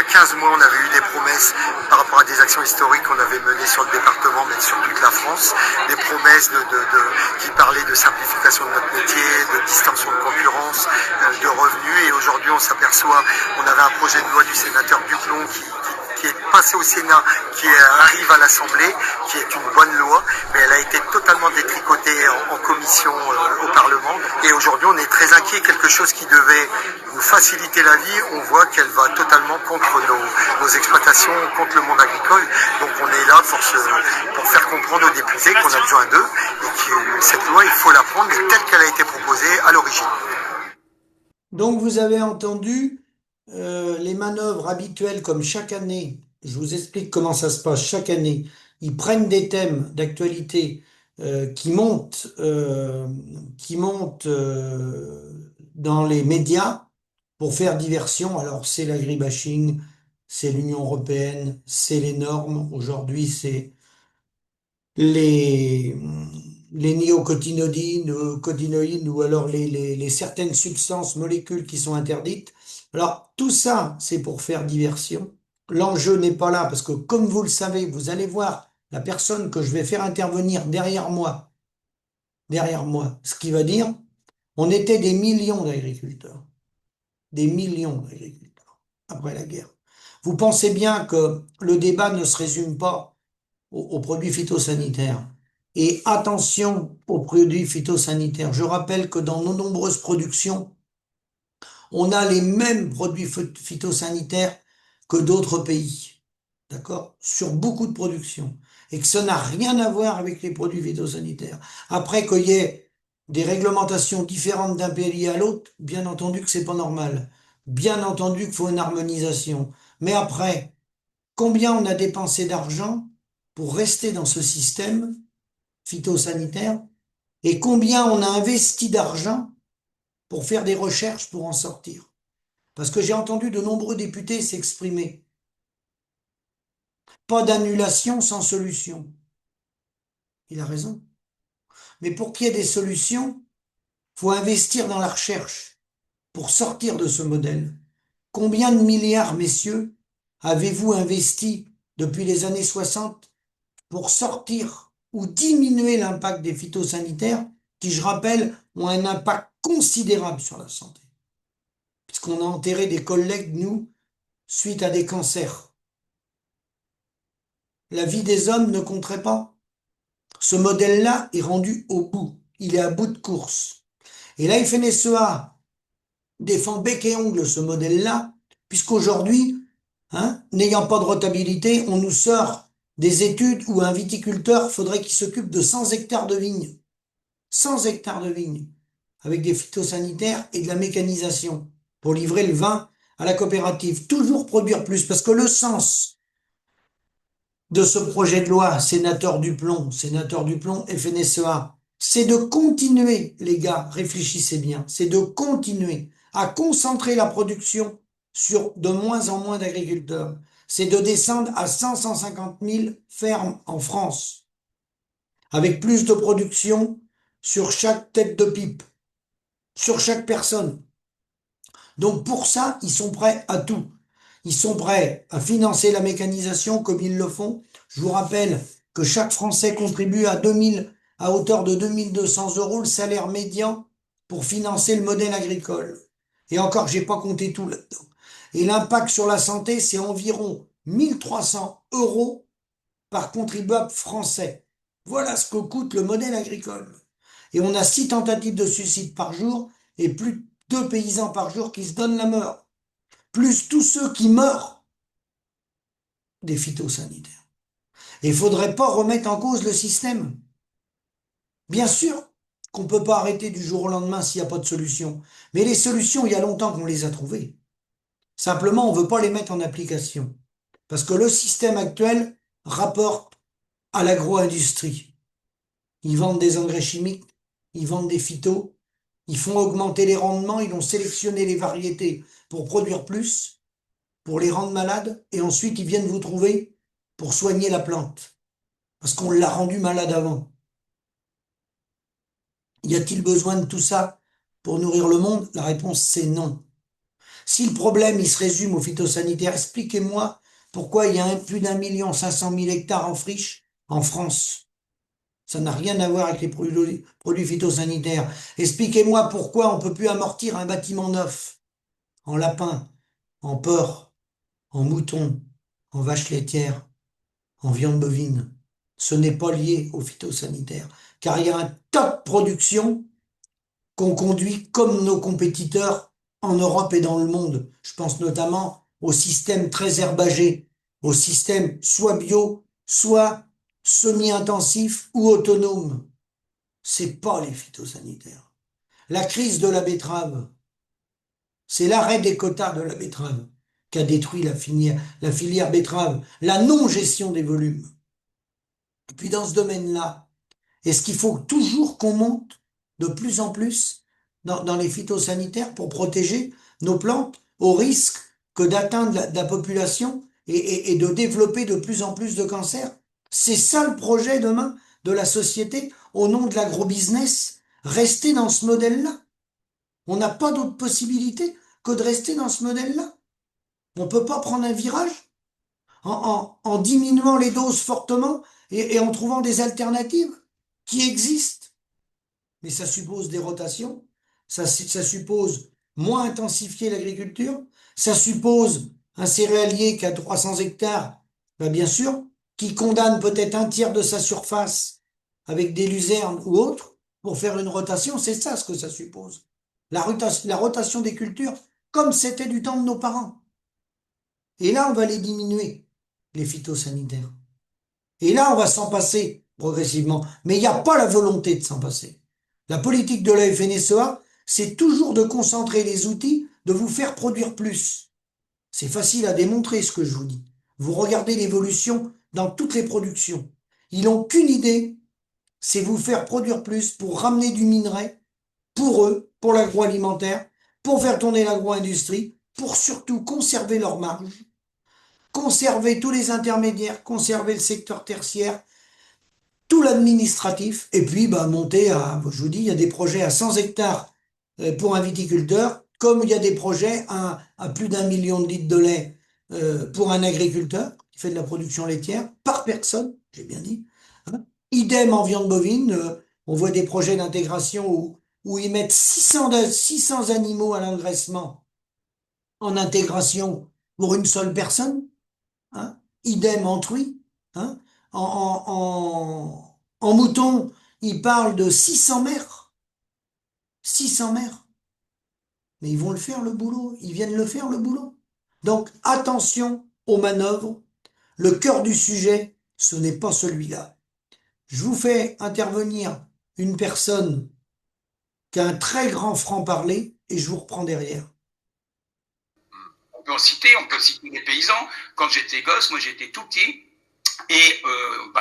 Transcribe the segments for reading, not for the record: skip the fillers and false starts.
15 mois, on avait eu des promesses par rapport à des actions historiques qu'on avait menées sur le département, mais sur toute la France, des promesses qui parlaient de simplification de notre métier, de distorsion de concurrence, de revenus. Et aujourd'hui, on s'aperçoit, on avait un projet de loi du sénateur Duclon qui est passé au Sénat, qui arrive à l'Assemblée, qui est une bonne loi, mais elle a été totalement détricotée en commission au Parlement. Et aujourd'hui, on est très inquiet. Quelque chose qui devait nous faciliter la vie, on voit qu'elle va totalement contre nos exploitations, contre le monde agricole. Donc on est là pour faire comprendre aux députés qu'on a besoin d'eux et que cette loi, il faut la prendre telle qu'elle a été proposée à l'origine. Donc vous avez entendu les manœuvres habituelles comme chaque année. Je vous explique comment ça se passe. Chaque année, ils prennent des thèmes d'actualité qui montent dans les médias pour faire diversion. Alors c'est l'agribashing, c'est l'Union européenne, c'est les normes. Aujourd'hui, c'est les, les néocotinoïdes, cotinoïdes ou alors les certaines substances, molécules qui sont interdites. Alors, tout ça, c'est pour faire diversion. L'enjeu n'est pas là parce que, comme vous le savez, vous allez voir la personne que je vais faire intervenir derrière moi, ce qui va dire, on était des millions d'agriculteurs après la guerre. Vous pensez bien que le débat ne se résume pas aux produits phytosanitaires. Et attention aux produits phytosanitaires. Je rappelle que dans nos nombreuses productions, on a les mêmes produits phytosanitaires que d'autres pays. D'accord? Sur beaucoup de productions. Et que ça n'a rien à voir avec les produits phytosanitaires. Après qu'il y ait des réglementations différentes d'un pays à l'autre, bien entendu que c'est pas normal. Bien entendu qu'il faut une harmonisation. Mais après, combien on a dépensé d'argent pour rester dans ce système phytosanitaire et combien on a investi d'argent pour faire des recherches pour en sortir. Parce que j'ai entendu de nombreux députés s'exprimer. Pas d'annulation sans solution. Il a raison. Mais pour qu'il y ait des solutions, il faut investir dans la recherche pour sortir de ce modèle. Combien de milliards, messieurs, avez-vous investi depuis les années 60 pour sortir ou diminuer l'impact des phytosanitaires qui, je rappelle, ont un impact considérable sur la santé. Puisqu'on a enterré des collègues, nous, suite à des cancers. La vie des hommes ne compterait pas. Ce modèle-là est rendu au bout. Il est à bout de course. Et la FNSEA défend bec et ongle ce modèle-là, puisqu'aujourd'hui, n'ayant pas de rentabilité, on nous sort des études où un viticulteur faudrait qu'il s'occupe de 100 hectares de vignes. 100 hectares de vignes, avec des phytosanitaires et de la mécanisation, pour livrer le vin à la coopérative. Toujours produire plus, parce que le sens de ce projet de loi, sénateur Duplon, FNSEA, c'est de continuer, les gars, réfléchissez bien, c'est de continuer à concentrer la production sur de moins en moins d'agriculteurs. C'est de descendre à 150 000 fermes en France, avec plus de production sur chaque tête de pipe, sur chaque personne. Donc pour ça, ils sont prêts à tout. Ils sont prêts à financer la mécanisation comme ils le font. Je vous rappelle que chaque Français contribue à hauteur de 2200 euros le salaire médian pour financer le modèle agricole. Et encore, j'ai pas compté tout là-dedans. Et l'impact sur la santé, c'est environ 1300 euros par contribuable français. Voilà ce que coûte le modèle agricole. Et on a 6 tentatives de suicide par jour et plus de 2 paysans par jour qui se donnent la mort. Plus tous ceux qui meurent des phytosanitaires. Et il ne faudrait pas remettre en cause le système. Bien sûr qu'on ne peut pas arrêter du jour au lendemain s'il n'y a pas de solution. Mais les solutions, il y a longtemps qu'on les a trouvées. Simplement, on ne veut pas les mettre en application. Parce que le système actuel rapporte à l'agro-industrie. Ils vendent des engrais chimiques, ils vendent des phytos, ils font augmenter les rendements, ils ont sélectionné les variétés pour produire plus, pour les rendre malades, et ensuite ils viennent vous trouver pour soigner la plante. Parce qu'on l'a rendu malade avant. Y a-t-il besoin de tout ça pour nourrir le monde? La réponse c'est non. Si le problème, il se résume aux phytosanitaires, expliquez-moi pourquoi il y a plus d'1,5 million hectares en friche en France. Ça n'a rien à voir avec les produits phytosanitaires. Expliquez-moi pourquoi on peut plus amortir un bâtiment neuf en lapin, en porc, en mouton, en vache laitière, en viande bovine. Ce n'est pas lié aux phytosanitaires, car il y a un tas de production qu'on conduit comme nos compétiteurs en Europe et dans le monde. Je pense notamment au système très herbagé, au système soit bio, soit semi-intensif ou autonome. C'est pas les phytosanitaires. La crise de la betterave, c'est l'arrêt des quotas de la betterave qui a détruit la filière betterave, la non-gestion des volumes. Et puis dans ce domaine-là, est-ce qu'il faut toujours qu'on monte de plus en plus dans les phytosanitaires pour protéger nos plantes au risque que d'atteindre la population et de développer de plus en plus de cancers? C'est ça le projet demain de la société au nom de l'agrobusiness. Rester dans ce modèle-là. On n'a pas d'autre possibilité que de rester dans ce modèle-là. On ne peut pas prendre un virage en diminuant les doses fortement et en trouvant des alternatives qui existent. Mais ça suppose des rotations, ça suppose moins intensifier l'agriculture, ça suppose un céréalier qui a 300 hectares, ben bien sûr, qui condamne peut-être un tiers de sa surface avec des luzernes ou autres pour faire une rotation, c'est ça ce que ça suppose. La rotation des cultures, comme c'était du temps de nos parents. Et là, on va les diminuer, les phytosanitaires. Et là, on va s'en passer progressivement. Mais il n'y a pas la volonté de s'en passer. La politique de la FNSEA, c'est toujours de concentrer les outils, de vous faire produire plus. C'est facile à démontrer ce que je vous dis. Vous regardez l'évolution dans toutes les productions. Ils n'ont qu'une idée, c'est vous faire produire plus pour ramener du minerai, pour eux, pour l'agroalimentaire, pour faire tourner l'agro-industrie, pour surtout conserver leur marge, conserver tous les intermédiaires, conserver le secteur tertiaire, tout l'administratif, et puis bah, monter à, je vous dis, il y a des projets à 100 hectares pour un viticulteur, comme il y a des projets à plus d'1 million de litres de lait pour un agriculteur qui fait de la production laitière, par personne, j'ai bien dit. Hein. Idem en viande bovine, on voit des projets d'intégration où ils mettent 600 animaux à l'engraissement en intégration pour une seule personne. Hein. Idem en truie. Hein. En mouton, ils parlent de 600 mères. 600 mères. Mais ils vont le faire le boulot. Ils viennent le faire le boulot. Donc attention aux manœuvres. Le cœur du sujet, ce n'est pas celui-là. Je vous fais intervenir une personne qui a un très grand franc-parler et je vous reprends derrière. On peut citer les paysans. Quand j'étais gosse, moi j'étais tout petit. Et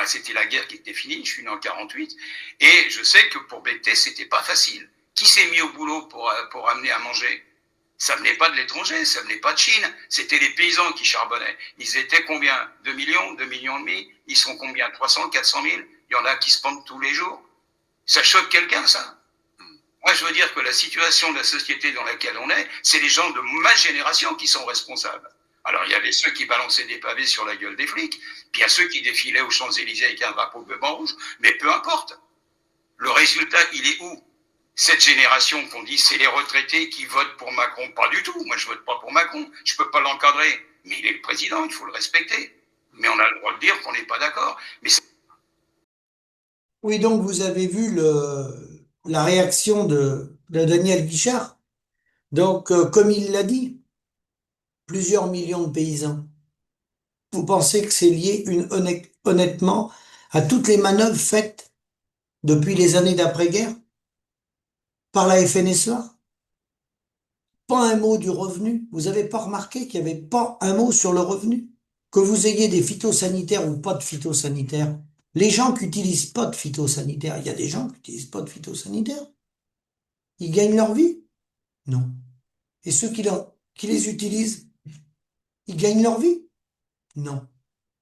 c'était la guerre qui était finie, je suis né en 48, et je sais que pour becqueter, c'était pas facile. Qui s'est mis au boulot pour amener à manger? Ça venait pas de l'étranger, ça venait pas de Chine, c'était les paysans qui charbonnaient. Ils étaient combien? 2 millions, 2 millions et demi? Ils sont combien? 300, 400 000? Il y en a qui se pendent tous les jours. Ça choque quelqu'un, ça? Moi, je veux dire que la situation de la société dans laquelle on est, c'est les gens de ma génération qui sont responsables. Alors, il y avait ceux qui balançaient des pavés sur la gueule des flics, puis il y a ceux qui défilaient aux Champs-Élysées avec un drapeau bleu, blanc, rouge, mais peu importe. Le résultat, il est où? Cette génération qu'on dit, c'est les retraités qui votent pour Macron. Pas du tout. Moi, je vote pas pour Macron. Je peux pas l'encadrer. Mais il est le président, il faut le respecter. Mais on a le droit de dire qu'on n'est pas d'accord. Mais Oui, donc vous avez vu la réaction de Daniel Guichard. Donc, comme il l'a dit, plusieurs millions de paysans. Vous pensez que c'est lié honnêtement à toutes les manœuvres faites depuis les années d'après-guerre par la FNSEA? Pas un mot du revenu. Vous n'avez pas remarqué qu'il n'y avait pas un mot sur le revenu? Que vous ayez des phytosanitaires ou pas de phytosanitaires, les gens qui utilisent pas de phytosanitaires, il y a des gens qui n'utilisent pas de phytosanitaires. Ils gagnent leur vie? Non. Et ceux qui les utilisent, ils gagnent leur vie? Non.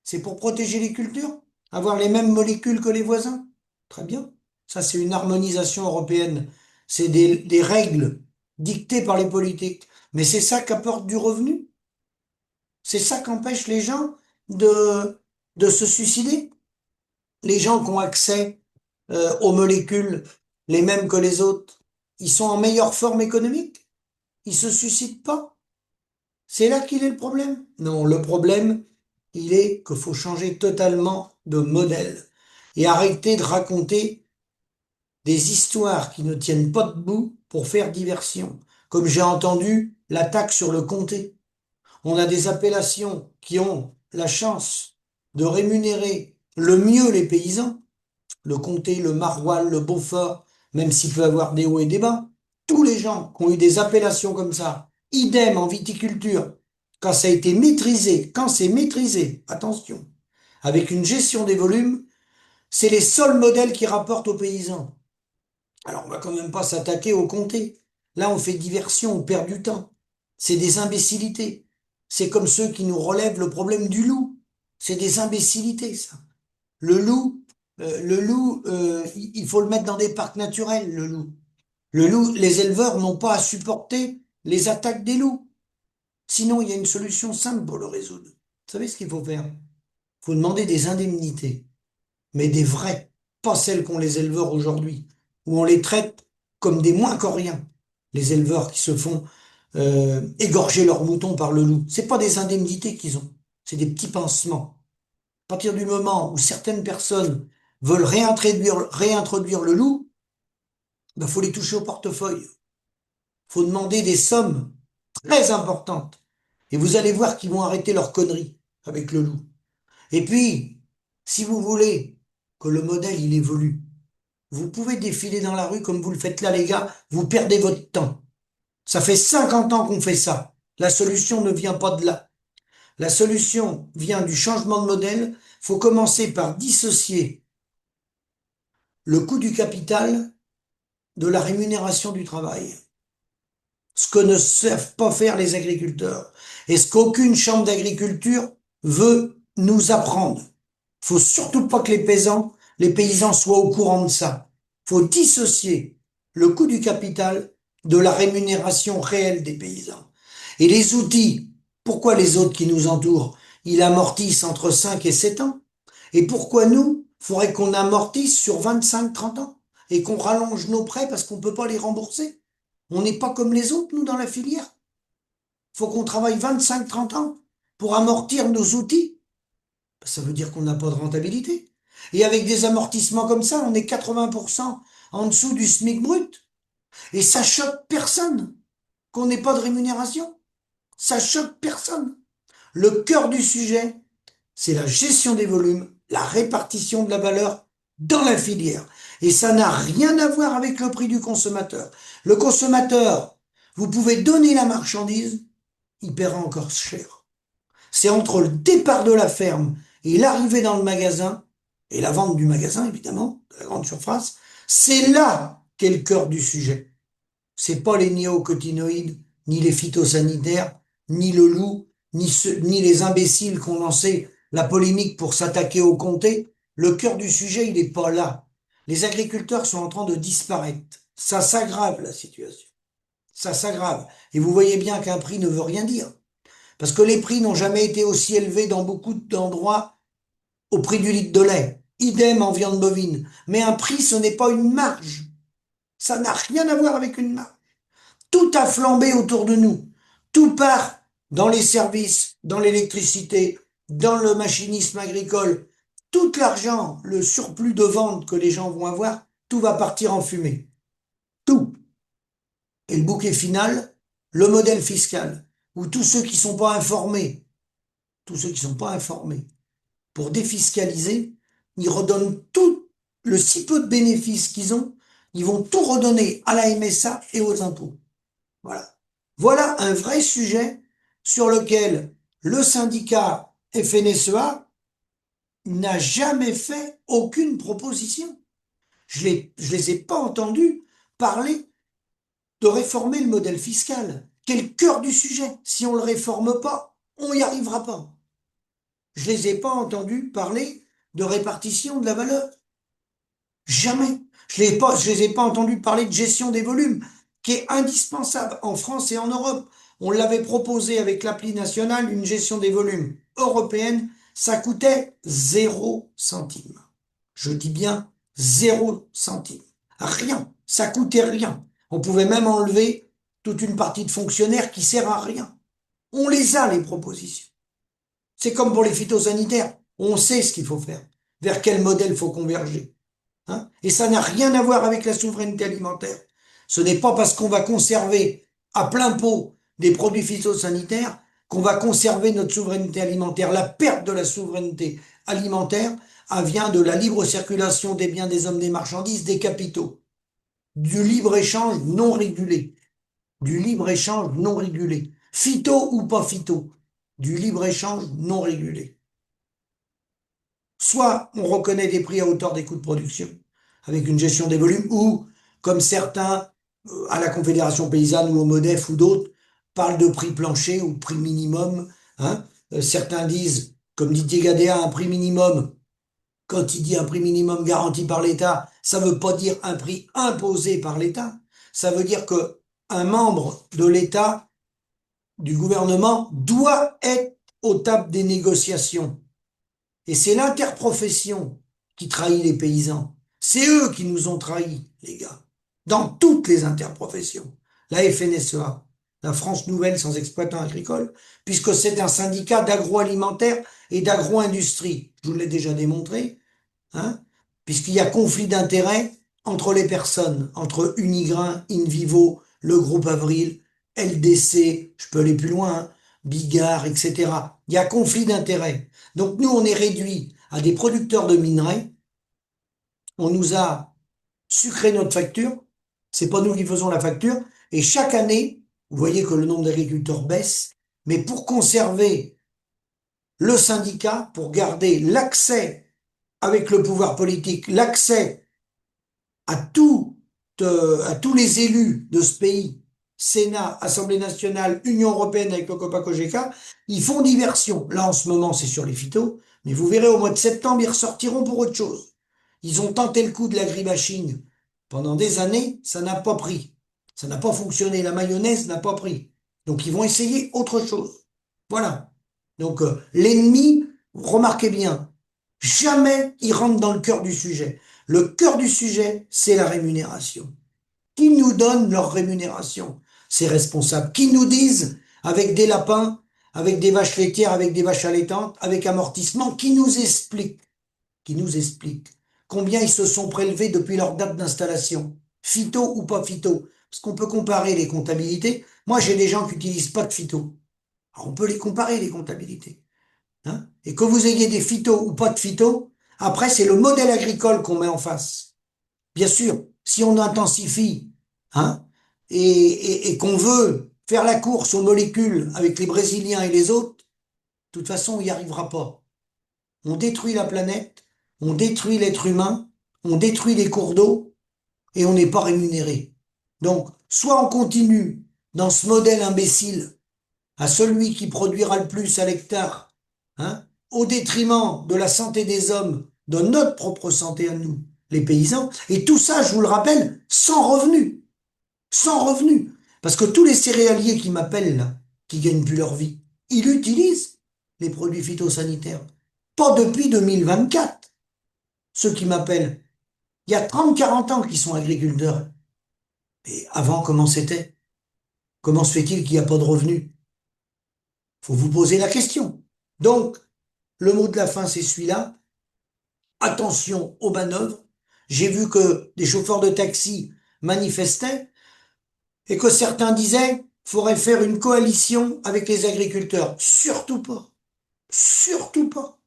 C'est pour protéger les cultures? Avoir les mêmes molécules que les voisins? Très bien. Ça, c'est une harmonisation européenne. C'est des règles dictées par les politiques. Mais c'est ça qu'apporte du revenu. C'est ça qu'empêche les gens de se suicider. Les gens qui ont accès aux molécules les mêmes que les autres, ils sont en meilleure forme économique. Ils se suicident pas. C'est là qu'il est le problème. Non, le problème, il est qu'il faut changer totalement de modèle et arrêter de raconter des histoires qui ne tiennent pas debout pour faire diversion. Comme j'ai entendu l'attaque sur le comté. On a des appellations qui ont la chance de rémunérer le mieux les paysans, le comté, le maroilles, le beaufort, même s'il peut y avoir des hauts et des bas. Tous les gens qui ont eu des appellations comme ça, idem en viticulture, quand ça a été maîtrisé, quand c'est maîtrisé, attention, avec une gestion des volumes, c'est les seuls modèles qui rapportent aux paysans. Alors on va quand même pas s'attaquer au comté. Là on fait diversion, on perd du temps. C'est des imbécilités. C'est comme ceux qui nous relèvent le problème du loup. C'est des imbécilités, ça. Il faut le mettre dans des parcs naturels, le loup. Le loup, les éleveurs n'ont pas à supporter les attaques des loups. Sinon, il y a une solution simple pour le résoudre. Vous savez ce qu'il faut faire? Il faut demander des indemnités, mais des vraies, pas celles qu'ont les éleveurs aujourd'hui, où on les traite comme des moins qu'Oriens. Les éleveurs qui se font égorger leurs moutons par le loup. C'est pas des indemnités qu'ils ont, c'est des petits pansements. À partir du moment où certaines personnes veulent réintroduire le loup, ben, faut les toucher au portefeuille. Faut demander des sommes très importantes. Et vous allez voir qu'ils vont arrêter leurs conneries avec le loup. Et puis, si vous voulez que le modèle il évolue, vous pouvez défiler dans la rue comme vous le faites là, les gars, vous perdez votre temps. Ça fait 50 ans qu'on fait ça. La solution ne vient pas de là. La solution vient du changement de modèle. Faut commencer par dissocier le coût du capital de la rémunération du travail. Ce que ne savent pas faire les agriculteurs. Et ce qu'aucune chambre d'agriculture veut nous apprendre. Faut surtout pas que les paysans soient au courant de ça. Faut dissocier le coût du capital de la rémunération réelle des paysans. Et les outils, pourquoi les autres qui nous entourent, ils amortissent entre 5 et 7 ans? Et pourquoi nous, faudrait qu'on amortisse sur 25-30 ans et qu'on rallonge nos prêts parce qu'on peut pas les rembourser? On n'est pas comme les autres, nous, dans la filière. Faut qu'on travaille 25-30 ans pour amortir nos outils. Ça veut dire qu'on n'a pas de rentabilité. Et avec des amortissements comme ça, on est 80% en dessous du SMIC brut. Et ça choque personne qu'on n'ait pas de rémunération. Ça choque personne. Le cœur du sujet, c'est la gestion des volumes, la répartition de la valeur dans la filière. Et ça n'a rien à voir avec le prix du consommateur. Le consommateur, vous pouvez donner la marchandise, il paiera encore cher. C'est entre le départ de la ferme et l'arrivée dans le magasin, et la vente du magasin, évidemment, de la grande surface, c'est là qu'est le cœur du sujet. C'est pas les néocotinoïdes, ni les phytosanitaires, ni le loup, ni les imbéciles qui ont lancé la polémique pour s'attaquer au comté. Le cœur du sujet, il n'est pas là. Les agriculteurs sont en train de disparaître. Ça s'aggrave, la situation. Ça s'aggrave. Et vous voyez bien qu'un prix ne veut rien dire. Parce que les prix n'ont jamais été aussi élevés dans beaucoup d'endroits au prix du litre de lait. Idem en viande bovine. Mais un prix, ce n'est pas une marge. Ça n'a rien à voir avec une marge. Tout a flambé autour de nous. Tout part dans les services, dans l'électricité, dans le machinisme agricole. Tout l'argent, le surplus de vente que les gens vont avoir, tout va partir en fumée. Tout. Et le bouquet final, le modèle fiscal, où tous ceux qui sont pas informés, pour défiscaliser, ils redonnent tout le si peu de bénéfices qu'ils ont, ils vont tout redonner à la MSA et aux impôts. Voilà. Voilà un vrai sujet sur lequel le syndicat FNSEA n'a jamais fait aucune proposition. Je les ai pas entendus parler de réformer le modèle fiscal, qui est le cœur du sujet. Si on le réforme pas, on n'y arrivera pas. Je les ai pas entendus parler de répartition de la valeur. Jamais. Je les ai pas entendus parler de gestion des volumes, qui est indispensable en France et en Europe. On l'avait proposé avec l'appli nationale, une gestion des volumes européenne, ça coûtait 0 centime. Je dis bien 0 centime. Rien. Ça coûtait rien. On pouvait même enlever toute une partie de fonctionnaires qui sert à rien. On les a, les propositions. C'est comme pour les phytosanitaires. On sait ce qu'il faut faire. Vers quel modèle il faut converger. Hein? Et ça n'a rien à voir avec la souveraineté alimentaire. Ce n'est pas parce qu'on va conserver à plein pot des produits phytosanitaires qu'on va conserver notre souveraineté alimentaire. La perte de la souveraineté alimentaire vient de la libre circulation des biens, des hommes, des marchandises, des capitaux, du libre-échange non régulé, du libre-échange non régulé, phyto ou pas phyto, du libre-échange non régulé. Soit on reconnaît des prix à hauteur des coûts de production, avec une gestion des volumes, ou, comme certains, à la Confédération paysanne ou au MODEF ou d'autres, parlent de prix plancher ou prix minimum. Hein. Certains disent, comme Didier Gadéa, un prix minimum. Quand il dit un prix minimum garanti par l'État, ça ne veut pas dire un prix imposé par l'État. Ça veut dire que un membre de l'État, du gouvernement, doit être aux tables des négociations. Et c'est l'interprofession qui trahit les paysans. C'est eux qui nous ont trahis, les gars. Dans toutes les interprofessions. La FNSEA, la France Nouvelle sans exploitants agricoles, puisque c'est un syndicat d'agroalimentaire et d'agro-industrie. Je vous l'ai déjà démontré, hein, puisqu'il y a conflit d'intérêts entre les personnes, entre Unigrain, Invivo, le groupe Avril, LDC, je peux aller plus loin, hein, Bigard, etc. Il y a conflit d'intérêts. Donc nous, on est réduits à des producteurs de minerais. On nous a sucré notre facture. C'est pas nous qui faisons la facture. Et chaque année, vous voyez que le nombre d'agriculteurs baisse. Mais pour conserver le syndicat, pour garder l'accès avec le pouvoir politique, l'accès à tous les élus de ce pays, Sénat, Assemblée nationale, Union européenne avec le COPA-COGECA, ils font diversion. Là, en ce moment, c'est sur les phytos, mais vous verrez, au mois de septembre, ils ressortiront pour autre chose. Ils ont tenté le coup de l'agribashing pendant des années, ça n'a pas pris. Ça n'a pas fonctionné. La mayonnaise n'a pas pris. Donc, ils vont essayer autre chose. Voilà. Donc, l'ennemi, remarquez bien, jamais il rentre dans le cœur du sujet. Le cœur du sujet, c'est la rémunération. Qui nous donne leur rémunération? Ces responsables. Qui nous disent, avec des lapins, avec des vaches laitières, avec des vaches allaitantes, avec amortissement, qui nous explique combien ils se sont prélevés depuis leur date d'installation, phyto ou pas phyto, parce qu'on peut comparer les comptabilités. Moi, j'ai des gens qui n'utilisent pas de phyto. Alors, on peut les comparer, les comptabilités. Hein, et que vous ayez des phytos ou pas de phyto, après, c'est le modèle agricole qu'on met en face. Bien sûr, si on intensifie, hein, et qu'on veut faire la course aux molécules avec les Brésiliens et les autres, de toute façon, on n'y arrivera pas. On détruit la planète, on détruit l'être humain, on détruit les cours d'eau, et on n'est pas rémunéré. Donc, soit on continue dans ce modèle imbécile, à celui qui produira le plus à l'hectare, hein, au détriment de la santé des hommes, de notre propre santé à nous, les paysans, et tout ça, je vous le rappelle, sans revenu. Sans revenu. Parce que tous les céréaliers qui m'appellent, là, qui gagnent plus leur vie, ils utilisent les produits phytosanitaires. Pas depuis 2024. Ceux qui m'appellent. Il y a 30-40 ans qu'ils sont agriculteurs. Et avant, comment c'était? Comment se fait-il qu'il n'y a pas de revenus? Faut vous poser la question. Donc, le mot de la fin, c'est celui-là. Attention aux manœuvres. J'ai vu que des chauffeurs de taxi manifestaient et que certains disaient faudrait faire une coalition avec les agriculteurs. Surtout pas. Surtout pas.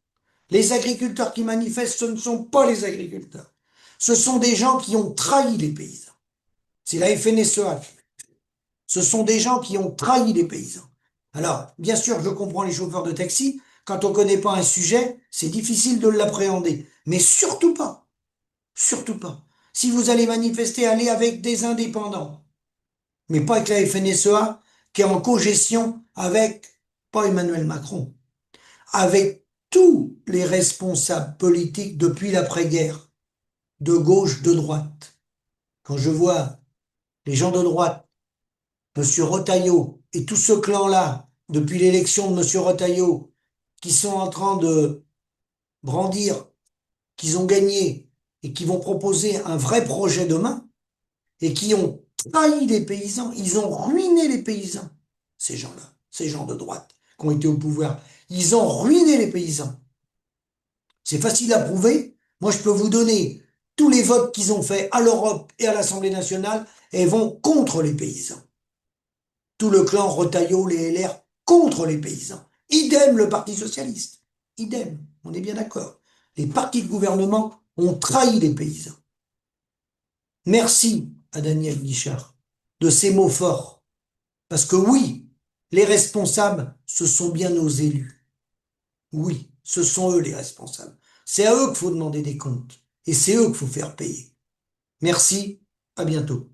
Les agriculteurs qui manifestent, ce ne sont pas les agriculteurs. Ce sont des gens qui ont trahi les paysans. C'est la FNSEA. Ce sont des gens qui ont trahi les paysans. Alors, bien sûr, je comprends les chauffeurs de taxi. Quand on ne connaît pas un sujet, c'est difficile de l'appréhender. Mais surtout pas. Surtout pas. Si vous allez manifester, allez avec des indépendants. Mais pas avec la FNSEA, qui est en cogestion avec, pas Emmanuel Macron, avec tous les responsables politiques depuis l'après-guerre, de gauche, de droite. Quand je vois les gens de droite Monsieur Retailleau et tout ce clan-là, depuis l'élection de Monsieur Retailleau, qui sont en train de brandir qu'ils ont gagné et qui vont proposer un vrai projet demain et qui ont trahi les paysans, ils ont ruiné les paysans, ces gens-là, ces gens de droite qui ont été au pouvoir, ils ont ruiné les paysans. C'est facile à prouver. Moi, je peux vous donner tous les votes qu'ils ont faits à l'Europe et à l'Assemblée nationale et vont contre les paysans. Tout le clan Retailleau, les LR, contre les paysans. Idem le Parti socialiste. Idem, on est bien d'accord. Les partis de gouvernement ont trahi les paysans. Merci à Daniel Guichard de ces mots forts. Parce que oui, les responsables, ce sont bien nos élus. Oui, ce sont eux les responsables. C'est à eux qu'il faut demander des comptes. Et c'est eux qu'il faut faire payer. Merci, à bientôt.